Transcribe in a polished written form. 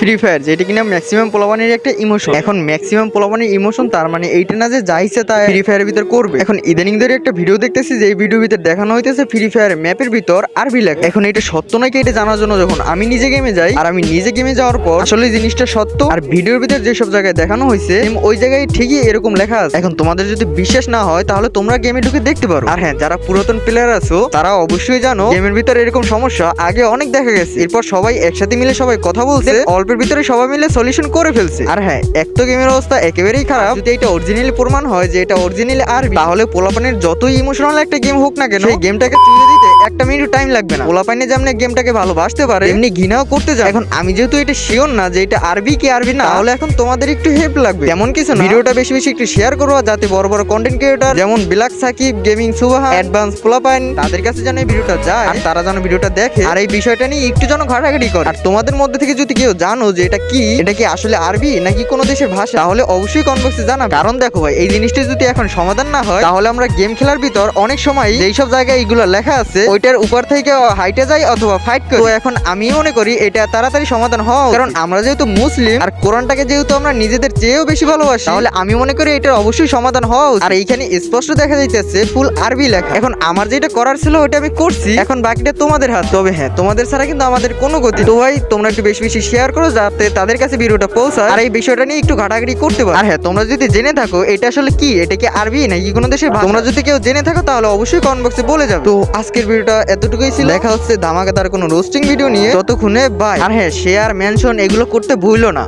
Free fire, যেটা কিনা maximum পোলাপানের একটা ইমোশন। এখন ম্যাক্সিমাম পোলাপানের ইমোশন, তার মানে এইটা না যে যাইছে তাই ফ্রি ফায়ারের ভিতর করবে। এখন ইদানিং ধরে একটা ভিডিও দেখতেছি, যে এই ভিডিওর ভিতর দেখানো হইতেছে ফ্রি ফায়ার ম্যাপের ভিতর আরবি লেখা। এখন এটা সত্য নাকি এটা জানার জন্য যখন আমি নিজে গেমে যাই, আর আমি নিজে গেমে যাওয়ার পর আসলে জিনিসটা সত্য, আর ভিডিওর ভিতর যেসব জায়গায় দেখানো হয়েছে ওই জায়গায় ঠিকই এরকম লেখা আছে। এখন তোমাদের যদি বিশ্বাস না হয় তাহলে তোমরা গেমে ঢুকে দেখতে পারো। আর হ্যাঁ, যারা পুরাতন প্লেয়ার আছো তারা অবশ্যই জানো গেমের ভিতরে এরকম সমস্যা আগে অনেক দেখা গেছে। এরপর সবাই একসাথে মিলে সবাই কথা বলছে, অল্পের ভিতরে সবাই মিলে সলিউশন করে ফেলছে। আর হ্যাঁ, এক তো গেমের অবস্থা একেবারেই খারাপ, যদি এটা অরিজিনালি প্রমাণ হয় যে এটা অরিজিনালি আরবি, তাহলে পোলাপানের যতই ইমোশনাল একটা গেম হোক না কেন, সেই গেমটাকে চুলে দিতে একটা মিনিট টাইম লাগবে না। পোলাপানে যেমন গেমটাকে ভালোবাসতে পারে এমনি ঘৃণাও করতে যায়। এখন আমি যেহেতু এটা শিওর না যে এটা আরবি কি আরবি না, তাহলে এখন তোমাদের একটু হেল্প লাগবে। তেমন কিছু না, ভিডিওটা বেশি বেশি একটু শেয়ার করো, যাতে বড় বড় কন্টেন্ট ক্রিয়েটর যেমন বিলাক সাকিব, গেমিং সুবাহা, অ্যাডভান্স পোলাপাইন, তাদের কাছে যেন এই ভিডিওটা যায় আর তারা যেন ভিডিওটা দেখে আর এই বিষয়টা নিয়ে একটু যেন ঘাটাঘাটি করে। আর তোমাদের মধ্যে থেকে যদি কেউ জানো যে এটা কি আসলে আরবি নাকি কোনো দেশের ভাষা, তাহলে অবশ্যই কমেন্ট বক্সে জানাবে। কারণ দেখো ভাই, এই জিনিসটা যদি এখন সমাধান না হয়, তাহলে আমরা গেম খেলার ভিতর অনেক সময় যেই সব জায়গায় এইগুলো লেখা আছে ওইটার উপর থেকে হাইটে যাই অথবা ফাইট করি। তো এখন আমি মনে করি এটা তাড়াতাড়ি সমাধান হওয়া, কারণ আমরা যেহেতু মুসলিম আর কোরআনটাকে যেহেতু আমরা নিজেদের চেয়েও বেশি ভালোবাসি, তাহলে আমি মনে করি এটার অবশ্যই সমাধান হওয়া উচিত। আর এইখানে স্পষ্ট দেখা যাইতেছে ফুল আরবি লেখা। এখন আমার যেটা করার ছিল ওটা আমি করছি, এখন বাকিটা তোমাদের হাত। তবে হ্যাঁ, তোমাদের ছাড়া কিন্তু আমাদের কোনো গতি। তো ভাই, তোমরা একটু বেশি বেশি শেয়ার করো যাতে তাদের কাছে ভিডিওটা পৌঁছায় আর এই বিষয়টা নিয়ে একটু ঘাটাঘাটি করতে পারো। আর হ্যাঁ, তোমরা যদি জেনে থাকো এটা আসলে কি, এটা কি আরবি নাকি কোনো দেশের ভাষা, তোমরা যদি কেউ জেনে থাকো তাহলে অবশ্যই কমেন্ট বক্সে বলে যাবে। তো আজকের ভিডিওটা এতটুকুই ছিল, দেখা হচ্ছে ধামাকাদার কোনো রোস্টিং ভিডিও নিয়ে। ততক্ষণে বাই। আর হ্যাঁ, শেয়ার, মেনশন এগুলো করতে ভুলো না।